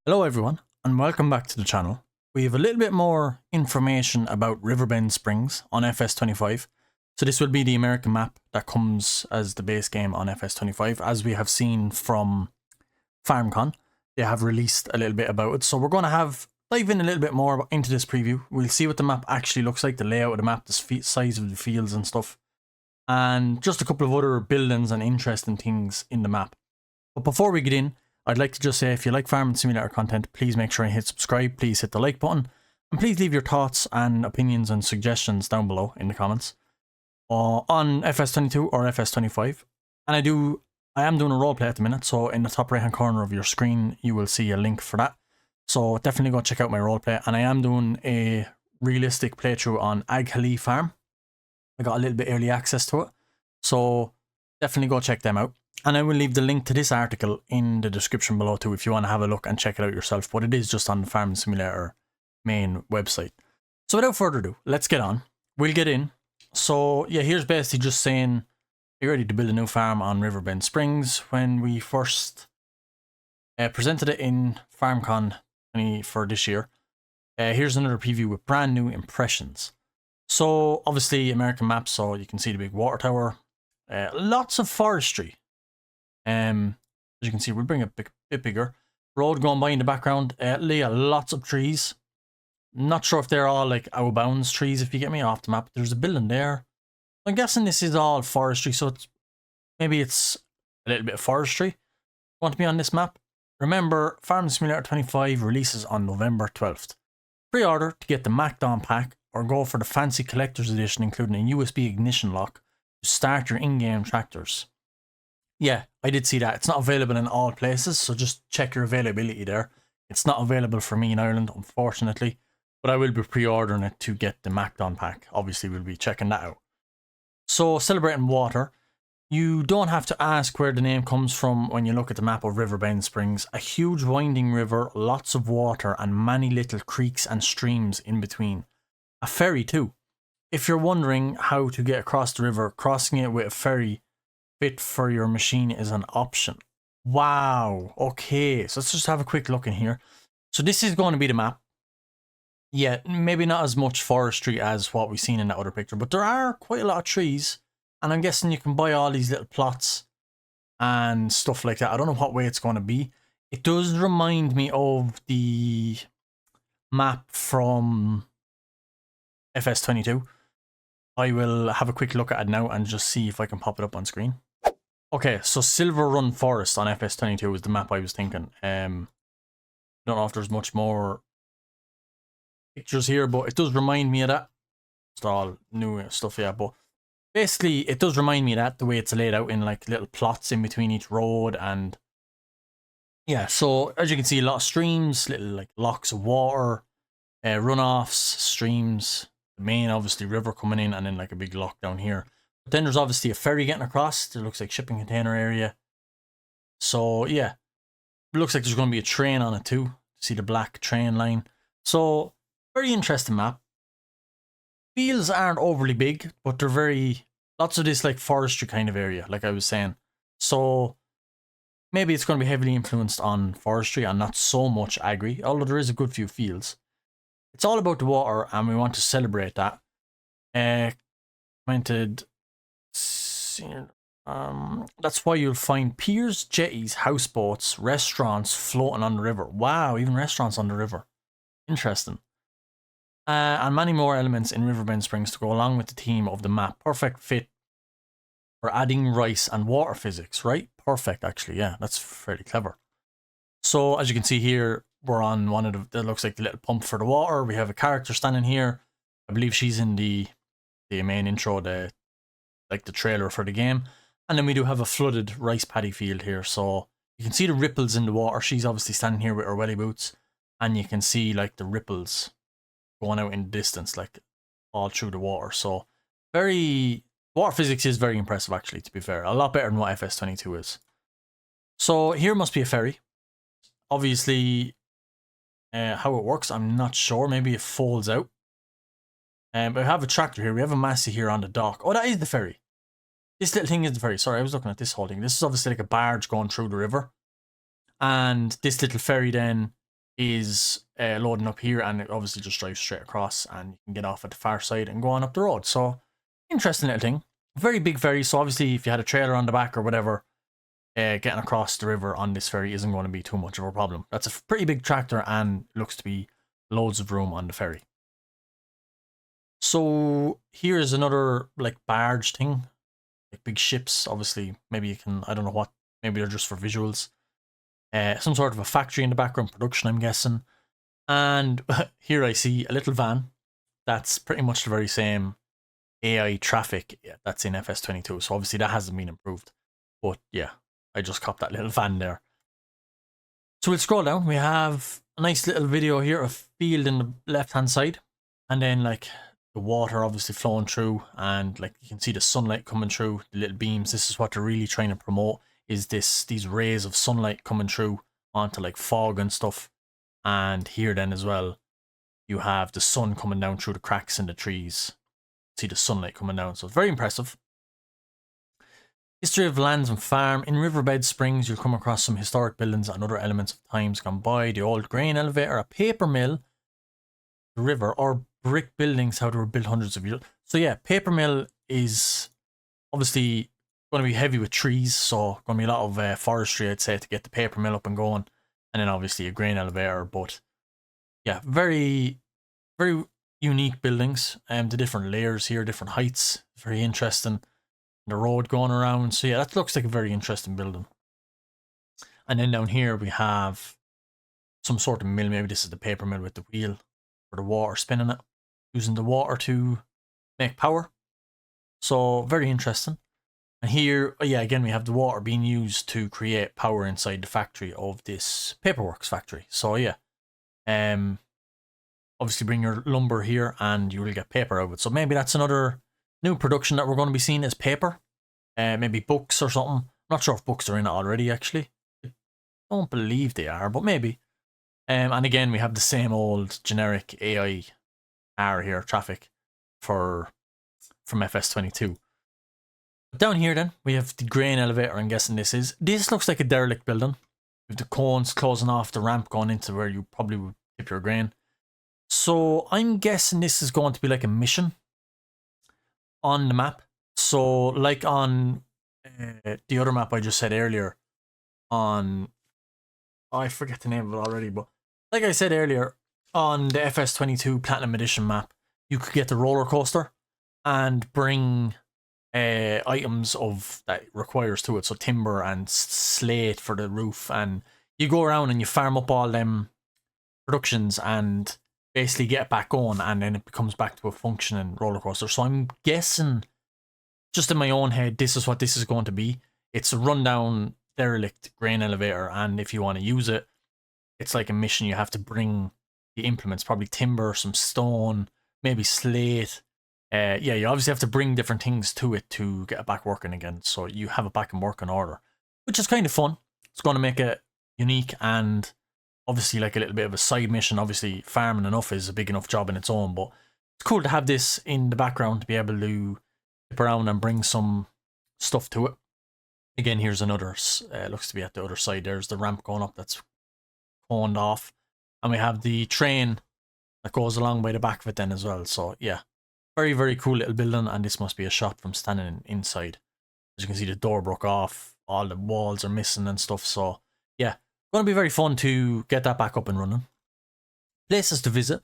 Hello everyone and welcome back to the channel. We have a little bit more information about Riverbend Springs on FS25. So this will be the American map that comes as the base game on FS25. As we have seen from FarmCon, they have released a little bit about it. So we're going to dive in a little bit more into this preview. We'll see what the map actually looks like, the layout of the map, the size of the fields and stuff. And just a couple of other buildings and interesting things in the map. But before we get in, I'd like to just say, if you like farming simulator content, please make sure you hit subscribe, please hit the like button, and please leave your thoughts and opinions and suggestions down below in the comments on FS22 or FS25. And I am doing a roleplay at the minute, so in the top right hand corner of your screen you will see a link for that. So definitely go check out my roleplay, and I am doing a realistic playthrough on Ag Hali Farm. I got a little bit early access to it, so definitely go check them out. And I will leave the link to this article in the description below too if you want to have a look and check it out yourself. But it is just on the Farming Simulator main website. So without further ado, let's get on. We'll get in. So yeah, here's basically just saying you're ready to build a new farm on Riverbend Springs. When we first presented it in FarmCon for this year. Here's another preview with brand new impressions. So obviously American map, so you can see the big water tower. Lots of forestry. As you can see, we'll bring it a bit bigger. Road going by in the background. Leah, lots of trees. Not sure if they're all like out of bounds trees, if you get me, off the map. There's a building there. I'm guessing this is all forestry, so maybe it's a little bit of forestry. Want to be on this map? Remember, Farming Simulator 25 releases on November 12th. Pre-order to get the Macdon pack, or go for the fancy collector's edition, including a USB ignition lock to start your in-game tractors. Yeah, I did see that. It's not available in all places, so just check your availability there. It's not available for me in Ireland, unfortunately, but I will be pre-ordering it to get the Macdon pack. Obviously, we'll be checking that out. So, celebrating water. You don't have to ask where the name comes from when you look at the map of Riverbend Springs. A huge winding river, lots of water, and many little creeks and streams in between. A ferry too. If you're wondering how to get across the river, crossing it with a ferry fit for your machine is an option. Wow. Okay, so let's just have a quick look in here. So this is going to be the map. Yeah, maybe not as much forestry as what we've seen in that other picture, but there are quite a lot of trees, and I'm guessing you can buy all these little plots and stuff like that. I don't know what way it's going to be. It does remind me of the map from FS22. I will have a quick look at it now and just see if I can pop it up on screen. Okay, so Silver Run Forest on FS22 is the map I was thinking. Don't know if there's much more pictures here, but it does remind me of that. It's all new stuff, yeah, but basically it does remind me of that, the way it's laid out in like little plots in between each road. And yeah, so as you can see, a lot of streams, little like locks of water, runoffs, streams, the main obviously river coming in, and then like a big lock down here. But then there's obviously a ferry getting across. There looks like shipping container area. So yeah, it looks like there's going to be a train on it too. See the black train line. So very interesting map. Fields aren't overly big, but they're lots of this like forestry kind of area, like I was saying. So maybe it's going to be heavily influenced on forestry and not so much agri, although there is a good few fields. It's all about the water, and we want to celebrate that. Commented, that's why you'll find piers, jetties, houseboats, restaurants floating on the river. Wow, even restaurants on the river. Interesting. And many more elements in Riverbend Springs to go along with the theme of the map. Perfect fit for adding rice and water physics, right? Perfect, actually. Yeah, that's fairly clever. So as you can see here, we're on one of that looks like the little pump for the water. We have a character standing here. I believe she's in the main intro, the trailer for the game. And then we do have a flooded rice paddy field here. So you can see the ripples in the water. She's obviously standing here with her welly boots. And you can see like the ripples going out in the distance, like all through the water. So water physics is very impressive, actually, to be fair. A lot better than what FS22 is. So here must be a ferry. Obviously, how it works, I'm not sure. Maybe it folds out. But we have a tractor here. We have a Massey here on the dock. Oh, that is the ferry. This little thing is the ferry. Sorry, I was looking at this whole thing. This is obviously like a barge going through the river. And this little ferry then is loading up here, and it obviously just drives straight across, and you can get off at the far side and go on up the road. So interesting little thing. Very big ferry, so obviously if you had a trailer on the back or whatever, getting across the river on this ferry isn't going to be too much of a problem. That's a pretty big tractor and looks to be loads of room on the ferry. So here's another like barge thing, like big ships. Obviously, maybe you can, I don't know what, maybe they're just for visuals. Some sort of a factory in the background, production, I'm guessing. And here I see a little van. That's pretty much the very same AI traffic that's in FS22. So obviously that hasn't been improved. But yeah, I just copped that little van there. So we'll scroll down. We have a nice little video here of field in the left-hand side. And then like the water obviously flowing through, and like you can see the sunlight coming through the little beams. This is what they're really trying to promote, is these rays of sunlight coming through onto like fog and stuff. And here then as well, you have the sun coming down through the cracks in the trees. See the sunlight coming down, so it's very impressive. History of lands and farm. In Riverbend Springs, you'll come across some historic buildings and other elements of times gone by. The old grain elevator, a paper mill, the river, or brick buildings how they were built hundreds of years. So yeah, paper mill is obviously going to be heavy with trees, so going to be a lot of forestry, I'd say, to get the paper mill up and going. And then obviously a grain elevator, but yeah, very, very unique buildings. The different layers here, different heights, very interesting. The road going around, so yeah, that looks like a very interesting building. And then down here we have some sort of mill. Maybe this is the paper mill with the wheel for the water spinning it, using the water to make power. So very interesting. And here, yeah, again, we have the water being used to create power inside the factory of this Paperworks factory. So yeah, obviously bring your lumber here and you will get paper out of it. So maybe that's another new production that we're going to be seeing as paper. Maybe books or something. I'm not sure if books are in it already, actually. I don't believe they are, but maybe. And again, we have the same old generic AI R here, traffic, from FS22. But down here then, we have the grain elevator, I'm guessing this is. This looks like a derelict building, with the cones closing off the ramp going into where you probably would tip your grain. So I'm guessing this is going to be like a mission on the map. So like on the other map I just said earlier, on, oh, I forget the name of it already, but like I said earlier, on the FS22 Platinum Edition map, you could get the roller coaster and bring items of that requires to it, so timber and slate for the roof, and you go around and you farm up all them productions and basically get it back going, and then it becomes back to a functioning roller coaster. So I'm guessing, just in my own head, this is what this is going to be. It's a rundown derelict grain elevator, and if you want to use it, it's like a mission. You have to bring the implements, probably timber, some stone, maybe slate. Yeah, you obviously have to bring different things to it to get it back working again. So you have it back in working order, which is kind of fun. It's going to make it unique and obviously like a little bit of a side mission. Obviously farming enough is a big enough job in its own, but it's cool to have this in the background to be able to dip around and bring some stuff to it. Again, here's another, looks to be at the other side. There's the ramp going up that's coned off. And we have the train that goes along by the back of it then as well. So yeah, very, very cool little building. And this must be a shot from standing inside. As you can see, the door broke off. All the walls are missing and stuff. So yeah, going to be very fun to get that back up and running. Places to visit.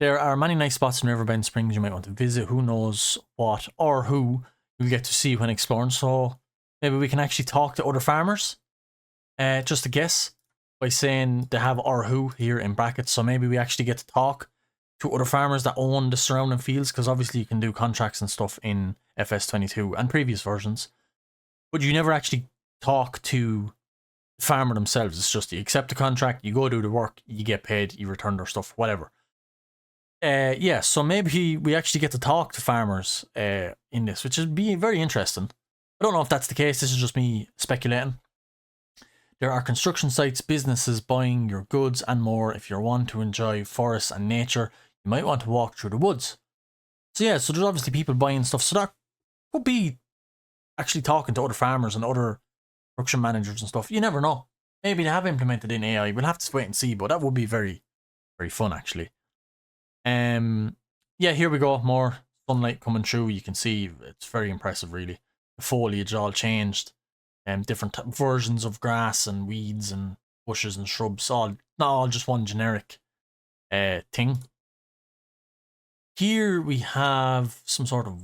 There are many nice spots in Riverbend Springs you might want to visit. Who knows what or who you'll get to see when exploring. So maybe we can actually talk to other farmers. Just a guess by saying they have or who here in brackets. So maybe we actually get to talk to other farmers that own the surrounding fields, because obviously you can do contracts and stuff in FS22 and previous versions. But you never actually talk to the farmer themselves. It's just you accept the contract, you go do the work, you get paid, you return their stuff, whatever. Yeah, so maybe we actually get to talk to farmers in this, which would be very interesting. I don't know if that's the case. This is just me speculating. There are construction sites, businesses buying your goods and more. If you're one to enjoy forests and nature, you might want to walk through the woods. So yeah, so there's obviously people buying stuff. So that could be actually talking to other farmers and other production managers and stuff. You never know. maybe they have implemented in AI. We'll have to wait and see, but that would be very, very fun actually. Yeah, here we go. More sunlight coming through. You can see it's very impressive, really. The foliage all changed. Different versions of grass and weeds and bushes and shrubs. All not all just one generic thing. Here we have some sort of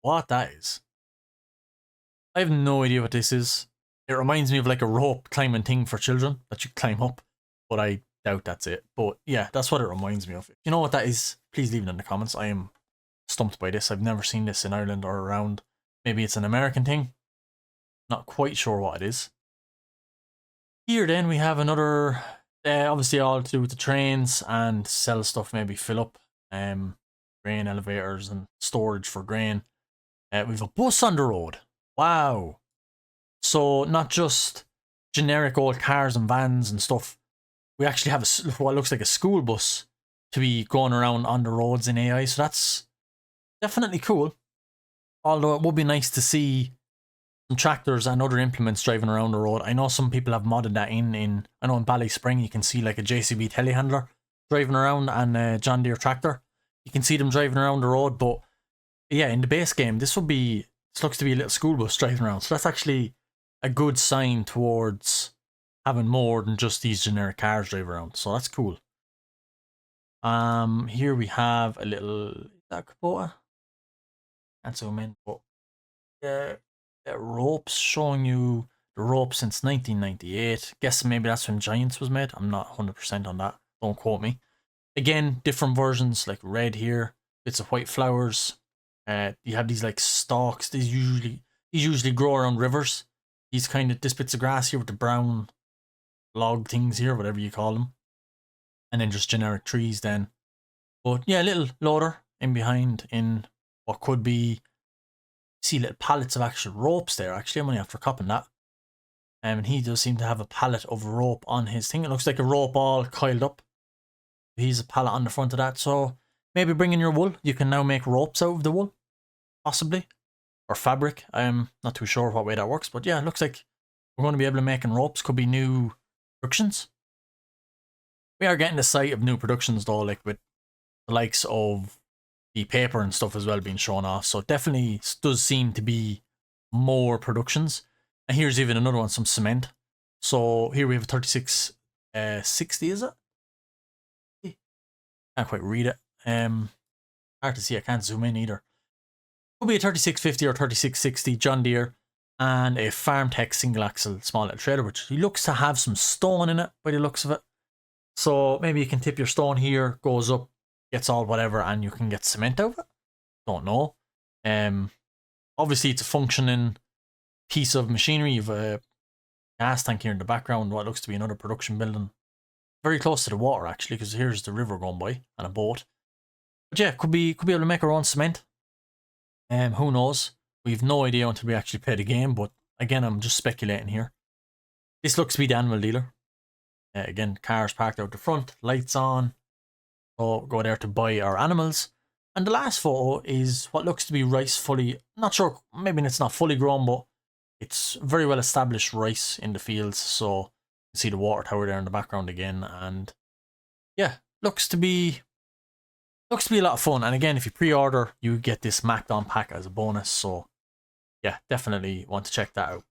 what that is. I have no idea what this is. It reminds me of like a rope climbing thing for children that you climb up, but I doubt that's it. But yeah, that's what it reminds me of. If you know what that is, please leave it in the comments. I am stumped by this. I've never seen this in Ireland or around. Maybe it's an American thing. Not quite sure what it is. Here then we have another, obviously all to do with the trains and sell stuff, maybe fill up grain elevators and storage for grain. We have a bus on the road. Wow. So not just generic old cars and vans and stuff. We actually have what looks like a school bus to be going around on the roads in AI. So that's definitely cool. Although it would be nice to see some tractors and other implements driving around the road. I know some people have modded that in I know in Ballyspring you can see like a JCB telehandler driving around and a John Deere tractor. You can see them driving around the road, but yeah, in the base game, this looks to be a little school bus driving around. So that's actually a good sign towards having more than just these generic cars drive around. So that's cool. Here we have a little, is that Kubota? Can't zoom in, but yeah, ropes showing you the rope since 1998. Guess maybe that's when Giants was made. I'm not 100% on that. Don't quote me. Again, different versions like red here, bits of white flowers. You have these like stalks. These usually grow around rivers. These this bits of grass here with the brown log things here, whatever you call them, and then just generic trees then. But yeah, a little loader in behind in what could be. See little pallets of actual ropes there. Actually, I'm only after copping that. And he does seem to have a pallet of rope on his thing. It looks like a rope all coiled up. He's a pallet on the front of that. So maybe bring in your wool. You can now make ropes out of the wool, possibly, or fabric. I'm not too sure what way that works, but yeah, it looks like we're going to be able to make ropes. Could be new productions. We are getting the sight of new productions though, like with the likes of the paper and stuff as well being shown off. So it definitely does seem to be more productions. And here's even another one, some cement. So here we have a 3660, is it? Can't quite read it. Hard to see, I can't zoom in either. Could be a 3650 or 3660 John Deere and a FarmTech single axle small little trailer, which looks to have some stone in it by the looks of it. So maybe you can tip your stone here, goes up, gets all whatever, and you can get cement out of it. Don't know. Obviously it's a functioning piece of machinery. You've a gas tank here in the background, what looks to be another production building. Very close to the water actually, because here's the river going by and a boat. But yeah, could be able to make our own cement. Who knows? We've no idea until we actually play the game, but again, I'm just speculating here. This looks to be the animal dealer. Again, cars parked out the front, lights on. So go there to buy our animals. And the last photo is what looks to be rice fully, not sure, maybe it's not fully grown, but it's very well established rice in the fields. So you can see the water tower there in the background again. And yeah, looks to be a lot of fun. And again, if you pre-order, you get this Macked On pack as a bonus. So yeah, definitely want to check that out.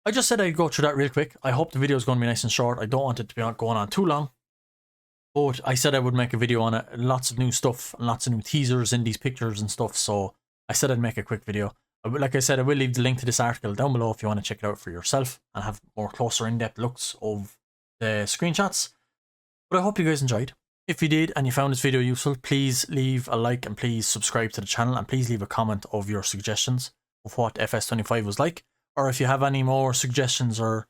I just said I'd go through that real quick. I hope the video is going to be nice and short. I don't want it to be going on too long. But I said I would make a video on it. Lots of new stuff and lots of new teasers in these pictures and stuff. So I said I'd make a quick video. Like I said, I will leave the link to this article down below if you want to check it out for yourself and have more closer in-depth looks of the screenshots. But I hope you guys enjoyed. If you did and you found this video useful, please leave a like and please subscribe to the channel and please leave a comment of your suggestions of what FS25 was like. Or if you have any more suggestions or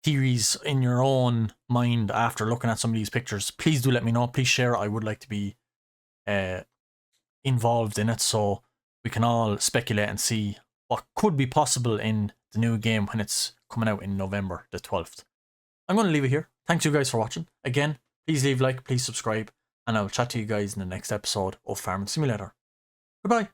theories in your own mind after looking at some of these pictures, please do let me know. Please share it. I would like to be involved in it so we can all speculate and see what could be possible in the new game when it's coming out in November the 12th. I'm going to leave it here. Thanks you guys for watching. Again, please leave a like, please subscribe, and I will chat to you guys in the next episode of Farming Simulator. Goodbye.